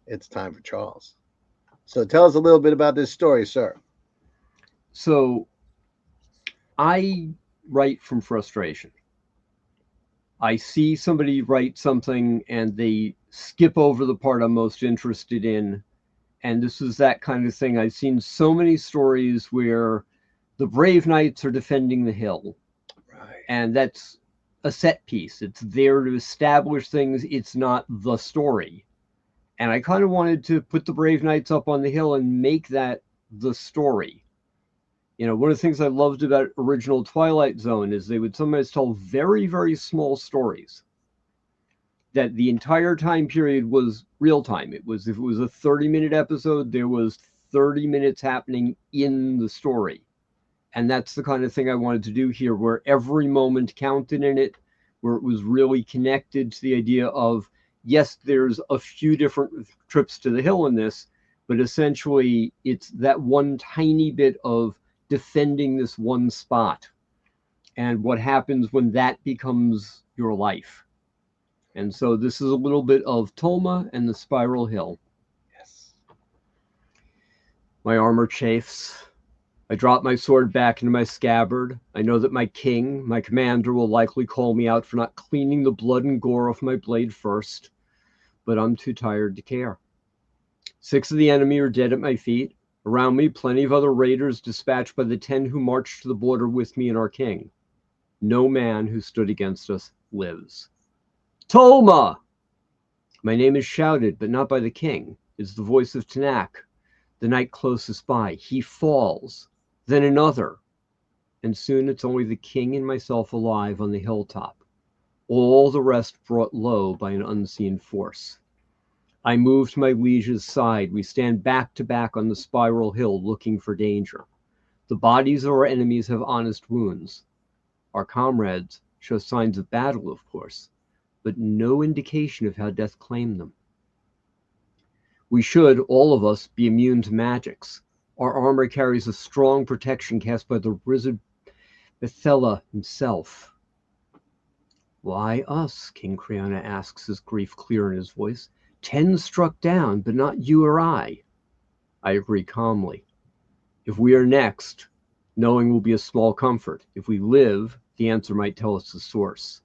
it's time for Charles. So tell us a little bit about this story, sir. So I write from frustration. I see somebody write something and they skip over the part I'm most interested in. And this is that kind of thing. I've seen so many stories where the brave knights are defending the hill, Right. and that's a set piece. It's there to establish things, it's not the story. And I kind of wanted to put the brave knights up on the hill and make that the story. One of the things I loved about original Twilight Zone is they would sometimes tell very, very small stories that the entire time period was real time. It was, if it was a 30-minute episode, there was 30 minutes happening in the story. And that's the kind of thing I wanted to do here, where every moment counted in it, where it was really connected to the idea of, yes, there's a few different trips to the hill in this, but essentially it's that one tiny bit of defending this one spot and what happens when that becomes your life. And so this is a little bit of Tulma and the Spiral Hill. Yes. My armor chafes. I drop my sword back into my scabbard. I know that my king, my commander, will likely call me out for not cleaning the blood and gore off my blade first, but I'm too tired to care. 6 of the enemy are dead at my feet. Around me, plenty of other raiders dispatched by the 10 who marched to the border with me and our king. No man who stood against us lives. Tolma! My name is shouted, but not by the king. It's the voice of Tanak, the knight closest by. He falls. Then another. And soon it's only the king and myself alive on the hilltop. All the rest brought low by an unseen force. I move to my liege's side. We stand back to back on the spiral hill looking for danger. The bodies of our enemies have honest wounds. Our comrades show signs of battle, of course, but no indication of how death claimed them. We should, all of us, be immune to magics. Our armor carries a strong protection cast by the wizard Bethella himself. Why us? King Creona asks, his grief clear in his voice. 10 struck down, but not you or I. I agree calmly. If we are next, knowing will be a small comfort. If we live, the answer might tell us the source.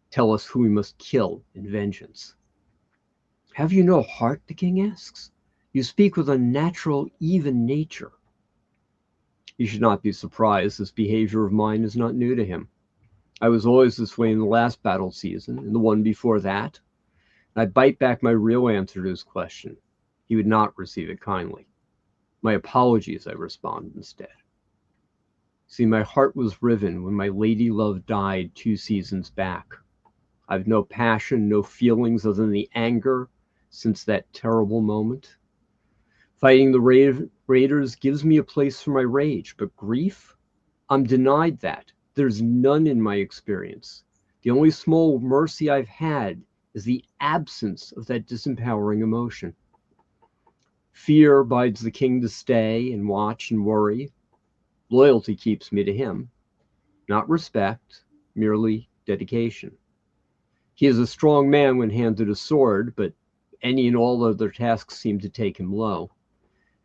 Tell us who we must kill in vengeance. Have you no heart? The king asks. You speak with unnatural, even nature. You should not be surprised. This behavior of mine is not new to him. I was always this way in the last battle season, and the one before that. I bite back my real answer to his question. He would not receive it kindly. My apologies, I respond instead. See, my heart was riven when my lady love died 2 seasons back. I've no passion, no feelings other than the anger since that terrible moment. Fighting the raiders gives me a place for my rage, but grief? I'm denied that. There's none in my experience. The only small mercy I've had is the absence of that disempowering emotion. Fear bides the king to stay and watch and worry. Loyalty keeps me to him. Not respect, merely dedication. He is a strong man when handed a sword, but any and all other tasks seem to take him low.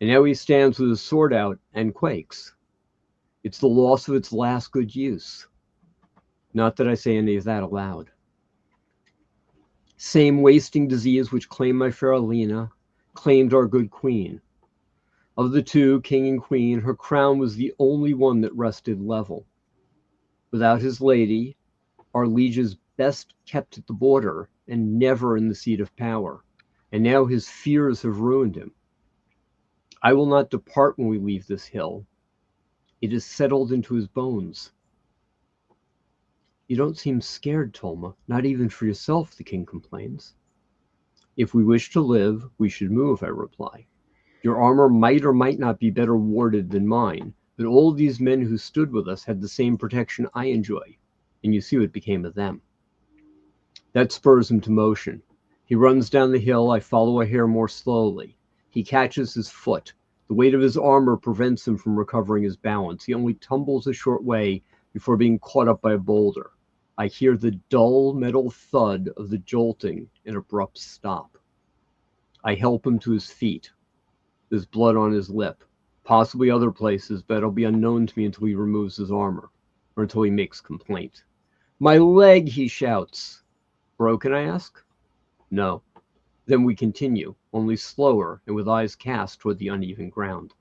And now he stands with his sword out and quakes. It's the loss of its last good use. Not that I say any of that aloud. Same wasting disease which claimed my fair Alina, claimed our good queen. Of the two, king and queen, her crown was the only one that rested level. Without his lady, our liege's best kept at the border and never in the seat of power. And now his fears have ruined him. I will not depart when we leave this hill. It is settled into his bones. You don't seem scared, Tolma, not even for yourself, the king complains. If we wish to live, we should move, I reply. Your armor might or might not be better warded than mine, but all these men who stood with us had the same protection I enjoy, and you see what became of them. That spurs him to motion. He runs down the hill. I follow a hair more slowly. He catches his foot. The weight of his armor prevents him from recovering his balance. He only tumbles a short way before being caught up by a boulder. I hear the dull metal thud of the jolting and abrupt stop. I help him to his feet. There's blood on his lip, possibly other places, but it'll be unknown to me until he removes his armor, or until he makes complaint. My leg, he shouts. Broken, I ask? No. Then we continue, only slower and with eyes cast toward the uneven ground.